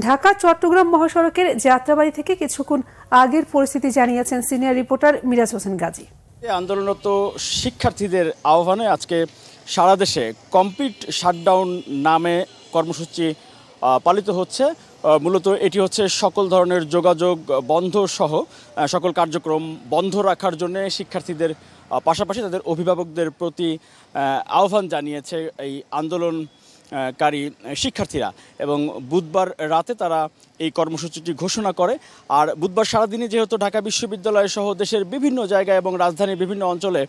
ঢাকা চট্টগ্রাম মহাসড়কের যাত্রাবাড়ি থেকে কিছুক্ষণ আগের পরিস্থিতি জানিয়েছেন সিনিয়র রিপোর্টার মিরাজ হোসেন গাজী। আন্দোলনরত শিক্ষার্থীদের আহ্বানে আজকে সারা দেশে কমপ্লিট শাটডাউন নামে কর্মসূচি পালিত হচ্ছে। মূলত এটি হচ্ছে সকল ধরনের যোগাযোগ বন্ধ সহ সকল কার্যক্রম বন্ধ রাখার জন্য শিক্ষার্থীদের পাশাপাশি তাদের অভিভাবকদের প্রতি আহ্বান জানিয়েছে এই আন্দোলনকারী শিক্ষার্থীরা, এবং বুধবার রাতে তারা এই কর্মসূচিটি ঘোষণা করে। আর বুধবার সারাদিনে যেহেতু ঢাকা বিশ্ববিদ্যালয় সহ দেশের বিভিন্ন জায়গায় এবং রাজধানীর বিভিন্ন অঞ্চলে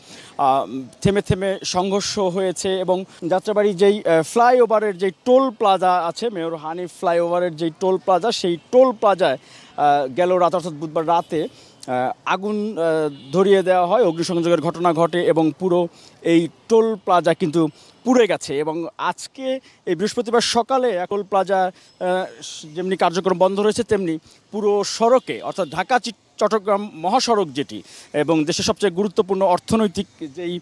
থেমে থেমে সংঘর্ষ হয়েছে, এবং যাত্রাবাড়ি যেই ফ্লাইওভারের যেই টোল প্লাজা আছে, মেয়র হানিফ ফ্লাইওভারের যেই টোল প্লাজা, সেই টোল প্লাজায় গেল রাত অর্থাৎ বুধবার রাতে আগুন ধরিয়ে দেওয়া হয়, অগ্নিসংযোগের ঘটনা ঘটে এবং পুরো এই টোল প্লাজা কিন্তু পুড়ে গেছে। এবং আজকে এই বৃহস্পতিবার সকালে টোল প্লাজা যেমনি কার্যক্রম বন্ধ রয়েছে, তেমনি পুরো সড়কে অর্থাৎ ঢাকা চট্টগ্রাম মহাসড়ক যেটি এবং দেশের সবচেয়ে গুরুত্বপূর্ণ অর্থনৈতিক যেই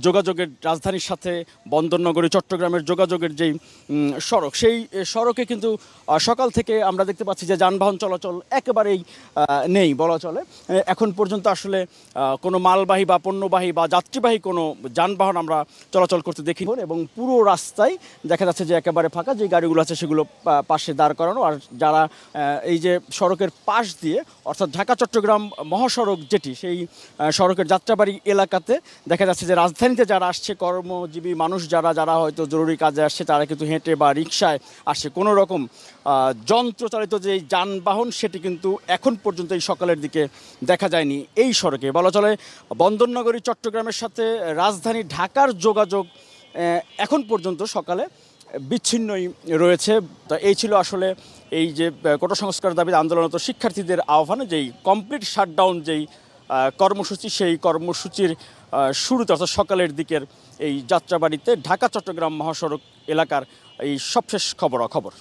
যোগাযোগের রাজধানীর সাথে বন্দরনগরী চট্টগ্রামের যোগাযোগের যেই সড়ক, সেই সড়কে কিন্তু সকাল থেকে আমরা দেখতে পাচ্ছি যে যানবাহন চলাচল একেবারেই নেই বলা চলে। এখন পর্যন্ত আসলে কোনো মালবাহী বা পণ্যবাহী বা যাত্রীবাহী কোনো যানবাহন আমরা চলাচল করতে দেখি, এবং পুরো রাস্তায় দেখা যাচ্ছে যে একেবারে ফাঁকা। যে গাড়িগুলো আছে সেগুলো পাশে দাঁড় করানো, আর যারা এই যে সড়কের পাশ দিয়ে অর্থাৎ ঢাকা চট্টগ্রাম মহাসড়ক যেটি, সেই সড়কের যাত্রাবাড়ি এলাকাতে দেখা যাচ্ছে যে রাজধানীতে যারা আসছে, কর্মজীবী মানুষ যারা হয়তো জরুরি কাজে আসছে, তারা কিন্তু হেঁটে বা রিকশায় আসছে। কোনো রকম যন্ত্রচালিত যে যানবাহন সেটি কিন্তু এখন পর্যন্ত এই সকালের দিকে দেখা যায়নি এই সড়কে। বলা চলে বন্দরনগরী চট্টগ্রামের সাথে রাজধানী ঢাকার যোগাযোগ এখন পর্যন্ত সকালে বিচ্ছিন্নই রয়েছে। তো এই ছিল আসলে এই যে কোটা সংস্কার দাবিতে আন্দোলনরত শিক্ষার্থীদের আহ্বানে যেই কমপ্লিট শাটডাউন যেই কর্মসূচি, সেই কর্মসূচির শুরুতে অর্থাৎ সকালের দিকের এই যাত্রাবাড়িতে ঢাকা চট্টগ্রাম মহাসড়ক এলাকার এই সবশেষ খবরাখবর।